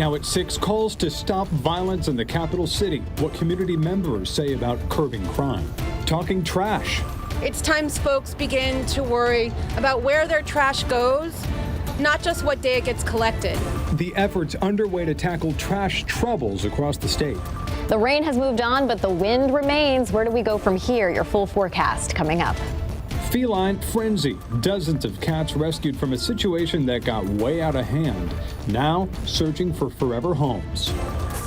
Now at 6, calls to stop violence in the capital city. What community members say about curbing crime. Talking trash. It's time folks begin to worry about where their trash goes, not just what day it gets collected. The efforts underway to tackle trash troubles across the state. The rain has moved on, but the wind remains. Where do we go from here? Your full forecast coming up. Feline frenzy. Dozens of cats rescued from a situation that got way out of hand. Now searching for forever homes.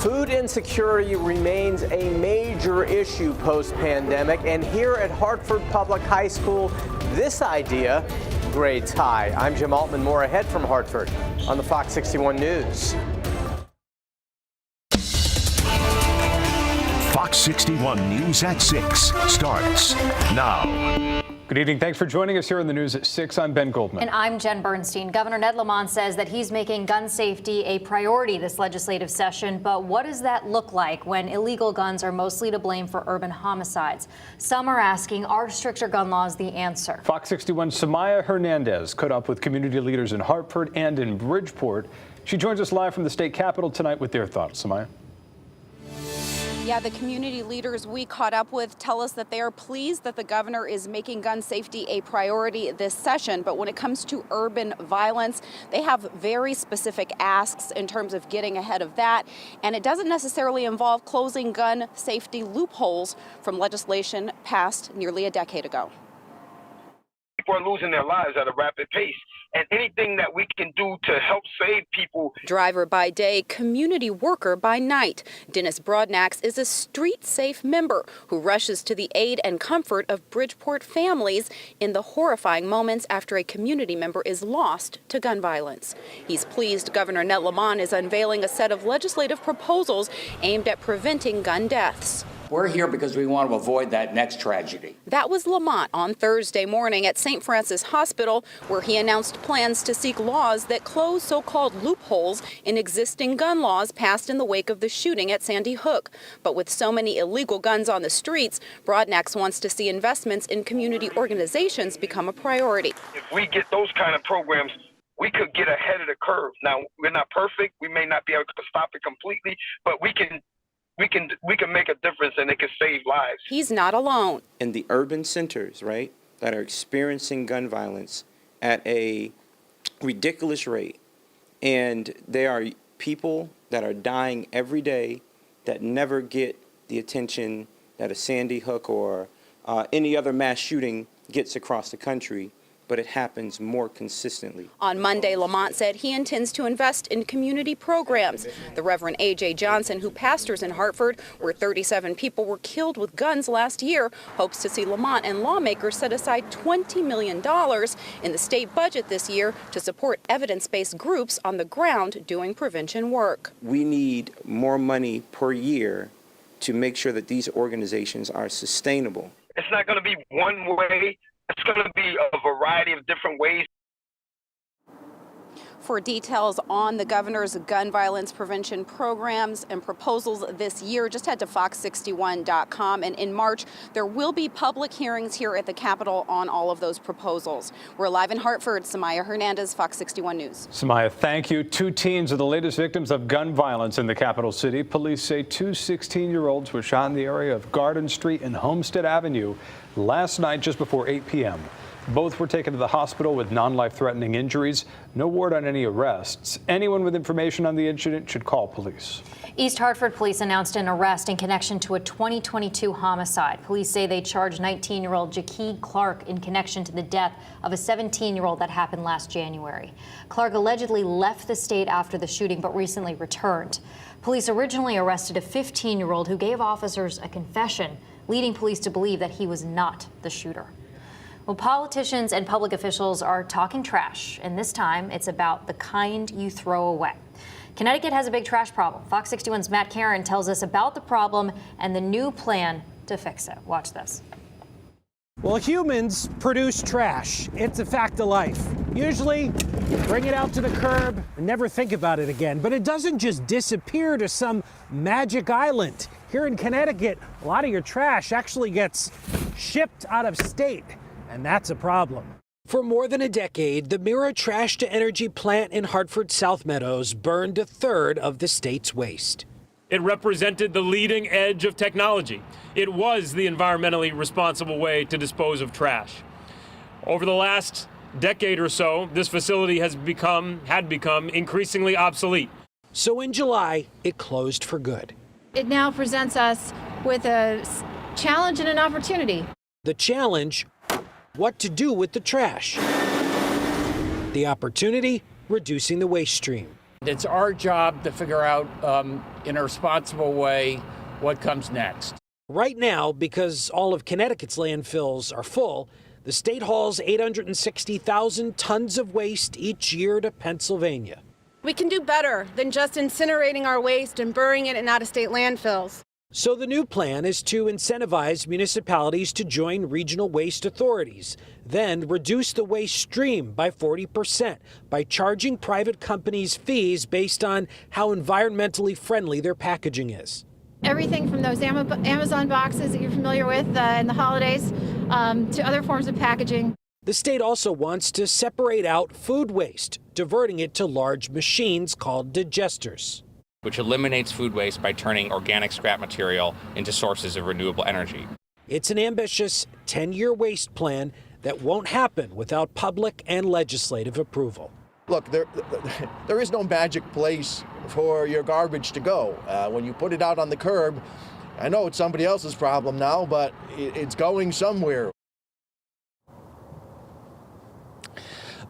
Food insecurity remains a major issue post-pandemic, and here at Hartford Public High School, this idea grades high. I'm Jim Altman. More ahead from Hartford on the Fox 61 News. Fox 61 News at 6 starts now. Good evening. Thanks for joining us here in the news at 6. I'm Ben Goldman. And I'm Jen Bernstein. Governor Ned Lamont says that he's making gun safety a priority this legislative session. But what does that look like when illegal guns are mostly to blame for urban homicides? Some are asking, are stricter gun laws the answer? Fox 61's Samaya Hernandez caught up with community leaders in Hartford and in Bridgeport. She joins us live from the state capitol tonight with their thoughts. Samaya. Yeah, the community leaders we caught up with tell us that they are pleased that the governor is making gun safety a priority this session. But when it comes to urban violence, they have very specific asks in terms of getting ahead of that. And it doesn't necessarily involve closing gun safety loopholes from legislation passed nearly a decade ago. People are losing their lives at a rapid pace, and anything that we can do to help save people. Driver by day, community worker by night. Dennis Broadnax is a street safe member who rushes to the aid and comfort of Bridgeport families in the horrifying moments after a community member is lost to gun violence. He's pleased Governor Ned Lamont is unveiling a set of legislative proposals aimed at preventing gun deaths. We're here because we want to avoid that next tragedy. That was Lamont on Thursday morning at St. Francis Hospital, where he announced plans to seek laws that close so-called loopholes in existing gun laws passed in the wake of the shooting at Sandy Hook. But with so many illegal guns on the streets, Broadnax wants to see investments in community organizations become a priority. If we get those kind of programs, we could get ahead of the curve. Now, we're not perfect. We may not be able to stop it completely, but we can make a difference, and it can save lives. He's not alone. In the urban centers, right, that are experiencing gun violence at a ridiculous rate, and there are people that are dying every day that never get the attention that a Sandy Hook or any other mass shooting gets across the country, but it happens more consistently. On Monday, Lamont said he intends to invest in community programs. The Reverend A.J. Johnson, who pastors in Hartford, where 37 people were killed with guns last year, hopes to see Lamont and lawmakers set aside $20 million in the state budget this year to support evidence-based groups on the ground doing prevention work. We need more money per year to make sure that these organizations are sustainable. It's not going to be one way. It's going to be a variety of different ways. For details on the governor's gun violence prevention programs and proposals this year, just head to fox61.com. And in March, there will be public hearings here at the Capitol on all of those proposals. We're live in Hartford. Samaya Hernandez, Fox 61 News. Samaya, thank you. 2 teens are the latest victims of gun violence in the capital city. Police say 2 16-year-olds were shot in the area of Garden Street and Homestead Avenue last night just before 8 p.m. Both were taken to the hospital with non-life-threatening injuries. No word on any arrests. Anyone with information on the incident should call police. East Hartford police announced an arrest in connection to a 2022 homicide. Police say they charged 19-year-old Jakeed Clark in connection to the death of a 17-year-old that happened last January. Clark allegedly left the state after the shooting but recently returned. Police originally arrested a 15-year-old who gave officers a confession, leading police to believe that he was not the shooter. Well, politicians and public officials are talking trash, and this time it's about the kind you throw away. Connecticut has a big trash problem. Fox 61's Matt Karen tells us about the problem and the new plan to fix it. Watch this. Well, humans produce trash. It's a fact of life. Usually, you bring it out to the curb and never think about it again. But it doesn't just disappear to some magic island. Here in Connecticut, a lot of your trash actually gets shipped out of state. And that's a problem. For more than a decade, the Mira trash-to-energy plant in Hartford South Meadows burned a third of the state's waste. It represented the leading edge of technology. It was the environmentally responsible way to dispose of trash. Over the last decade or so, this facility had become increasingly obsolete. So in July, it closed for good. It now presents us with a challenge and an opportunity. The challenge, what to do with the trash. The opportunity, reducing the waste stream. It's our job to figure out in a responsible way what comes next. Right now, because all of Connecticut's landfills are full, the state hauls 860,000 tons of waste each year to Pennsylvania. We can do better than just incinerating our waste and burying it in out-of-state landfills. So the new plan is to incentivize municipalities to join regional waste authorities, then reduce the waste stream by 40% by charging private companies fees based on how environmentally friendly their packaging is. Everything from those Amazon boxes that you're familiar with in the holidays to other forms of packaging. The state also wants to separate out food waste, diverting it to large machines called digesters, which eliminates food waste by turning organic scrap material into sources of renewable energy. It's an ambitious 10-year waste plan that won't happen without public and legislative approval. Look, there is no magic place for your garbage to go. When you put it out on the curb, I know it's somebody else's problem now, but it's going somewhere.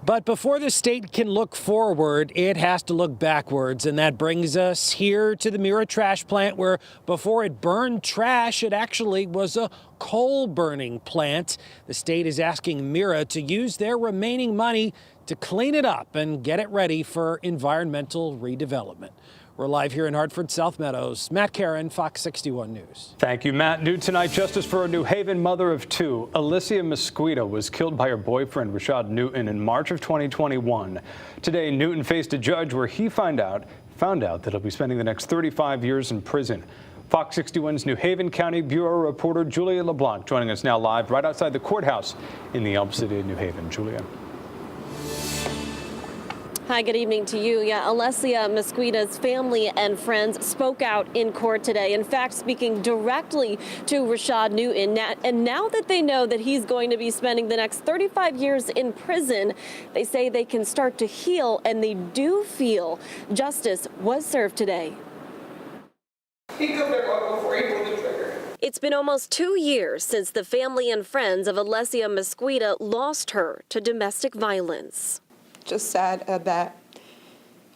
But before the state can look forward, it has to look backwards. And that brings us here to the Mira trash plant, where before it burned trash, it actually was a coal burning plant. The state is asking Mira to use their remaining money to clean it up and get it ready for environmental redevelopment. We're live here in Hartford South Meadows. Matt Karen, Fox 61 News. Thank you, Matt. New tonight, justice for a New Haven mother of two. Alessia Mosca was killed by her boyfriend, Rashad Newton, in March of 2021. Today, Newton faced a judge where he found out that he'll be spending the next 35 years in prison. Fox 61's New Haven County Bureau reporter Julia LeBlanc joining us now live right outside the courthouse in the Elm City of New Haven. Julia. Hi, good evening to you. Yeah, Alessia Mosca's family and friends spoke out in court today. In fact, speaking directly to Rashad Newton. And now that they know that he's going to be spending the next 35 years in prison, they say they can start to heal, and they do feel justice was served today. He could have gone before he pulled the trigger. It's been almost 2 years since the family and friends of Alessia Mosca lost her to domestic violence. Just sad that,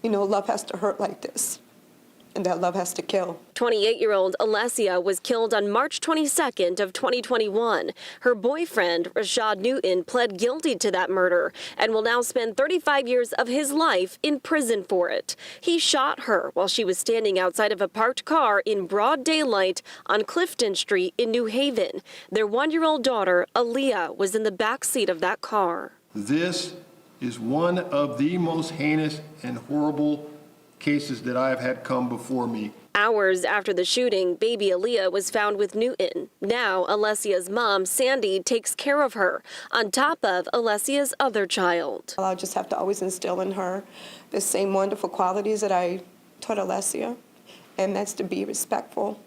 love has to hurt like this, and that love has to kill. 28-year-old Alessia was killed on March 22nd of 2021. Her boyfriend, Rashad Newton, pled guilty to that murder and will now spend 35 years of his life in prison for it. He shot her while she was standing outside of a parked car in broad daylight on Clifton Street in New Haven. Their 1-year-old daughter, Aaliyah, was in the back seat of that car. This is one of the most heinous and horrible cases that I have had come before me. Hours after the shooting, baby Aaliyah was found with Newton. Now, Alessia's mom, Sandy, takes care of her, on top of Alessia's other child. I'll just have to always instill in her the same wonderful qualities that I taught Alessia, and that's to be respectful,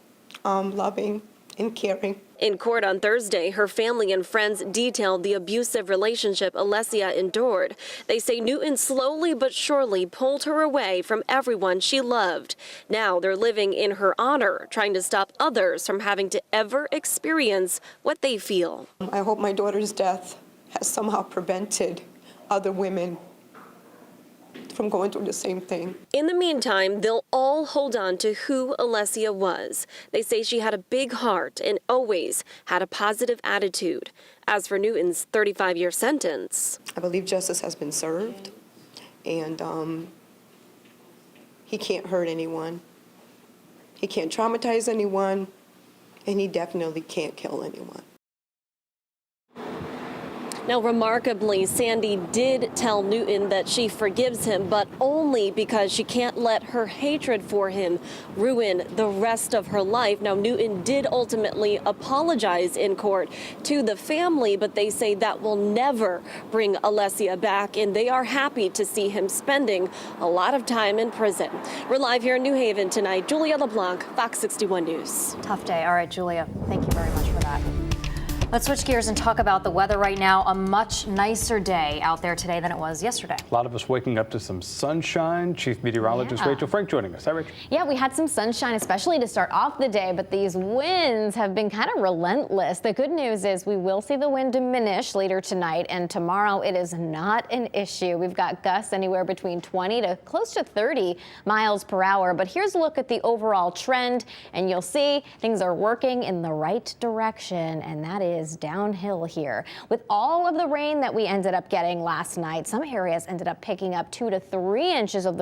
loving, and caring. In court on Thursday, her family and friends detailed the abusive relationship Alessia endured. They say Newton slowly but surely pulled her away from everyone she loved. Now they're living in her honor, trying to stop others from having to ever experience what they feel. I hope my daughter's death has somehow prevented other women from going through the same thing. In the meantime, they'll all hold on to who Alessia was. They say she had a big heart and always had a positive attitude. As for Newton's 35-year sentence, I believe justice has been served, and he can't hurt anyone. He can't traumatize anyone, and he definitely can't kill anyone. Now, remarkably, Sandy did tell Newton that she forgives him, but only because she can't let her hatred for him ruin the rest of her life. Now, Newton did ultimately apologize in court to the family, but they say that will never bring Alessia back, and they are happy to see him spending a lot of time in prison. We're live here in New Haven tonight. Julia LeBlanc, Fox 61 News. Tough day. All right, Julia, thank you very much for that. Let's switch gears and talk about the weather right now. A much nicer day out there today than it was yesterday. A lot of us waking up to some sunshine. Chief Meteorologist Rachel Frank joining us. Hi, Rachel. Yeah, we had some sunshine, especially to start off the day, but these winds have been kind of relentless. The good news is we will see the wind diminish later tonight, and tomorrow it is not an issue. We've got gusts anywhere between 20 to close to 30 miles per hour. But here's a look at the overall trend, and you'll see things are working in the right direction, and that is downhill here. With all of the rain that we ended up getting last night, some areas ended up picking up 2 to 3 inches of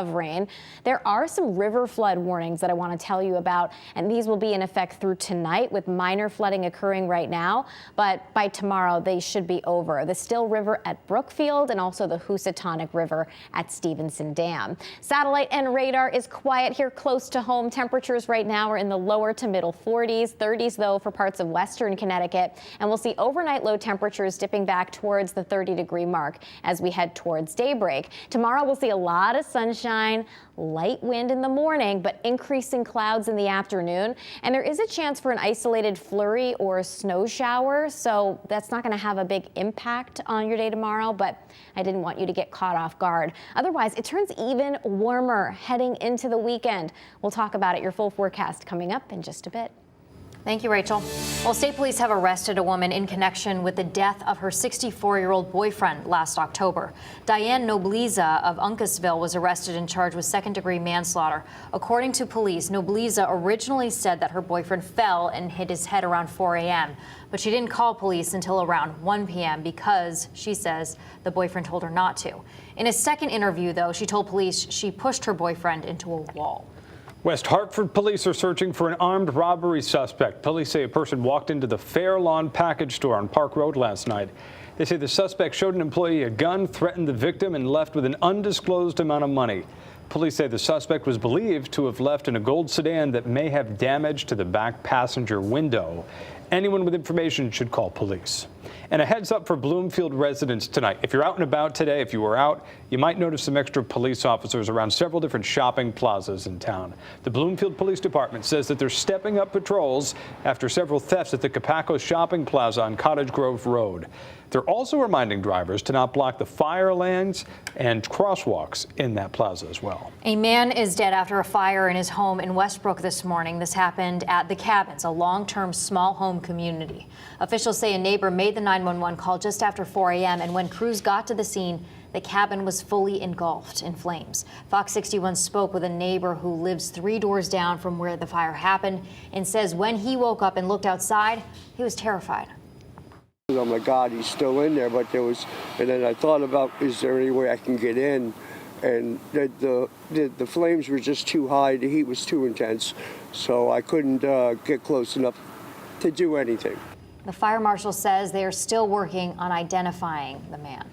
rain. There are some river flood warnings that I want to tell you about, and these will be in effect through tonight with minor flooding occurring right now, but by tomorrow they should be over. The Still River at Brookfield and also the Housatonic River at Stevenson Dam. Satellite and radar is quiet here close to home. Temperatures right now are in the lower to middle 40s, 30s though for parts of western Connecticut. And we'll see overnight low temperatures dipping back towards the 30-degree mark as we head towards daybreak. Tomorrow we'll see a lot of sunshine, light wind in the morning, but increasing clouds in the afternoon. And there is a chance for an isolated flurry or a snow shower, so that's not going to have a big impact on your day tomorrow, but I didn't want you to get caught off guard. Otherwise, it turns even warmer heading into the weekend. We'll talk about it, your full forecast coming up in just a bit. Thank you, Rachel. Well, state police have arrested a woman in connection with the death of her 64-year-old boyfriend last October. Diane Nobliza of Uncasville was arrested and charged with second-degree manslaughter. According to police, Nobliza originally said that her boyfriend fell and hit his head around 4 a.m., but she didn't call police until around 1 p.m. because, she says, the boyfriend told her not to. In a second interview, though, she told police she pushed her boyfriend into a wall. West Hartford police are searching for an armed robbery suspect. Police say a person walked into the Fair Lawn package store on Park Road last night. They say the suspect showed an employee a gun, threatened the victim, and left with an undisclosed amount of money. Police say the suspect was believed to have left in a gold sedan that may have damage to the back passenger window. Anyone with information should call police. And a heads up for Bloomfield residents tonight. If you're out and about today, if you were out, you might notice some extra police officers around several different shopping plazas in town. The Bloomfield Police Department says that they're stepping up patrols after several thefts at the Capaco Shopping Plaza on Cottage Grove Road. They're also reminding drivers to not block the fire lanes and crosswalks in that plaza as well. A man is dead after a fire in his home in Westbrook this morning. This happened at The Cabins, a long-term small home community. Officials say a neighbor made the 911 call just after 4 a.m. and when crews got to the scene, the cabin was fully engulfed in flames. Fox 61 spoke with a neighbor who lives 3 doors down from where the fire happened and says when he woke up and looked outside, he was terrified. Oh my God, he's still in there, but and then I thought about, is there any way I can get in? And the flames were just too high, the heat was too intense, so I couldn't get close enough to do anything. The fire marshal says they are still working on identifying the man.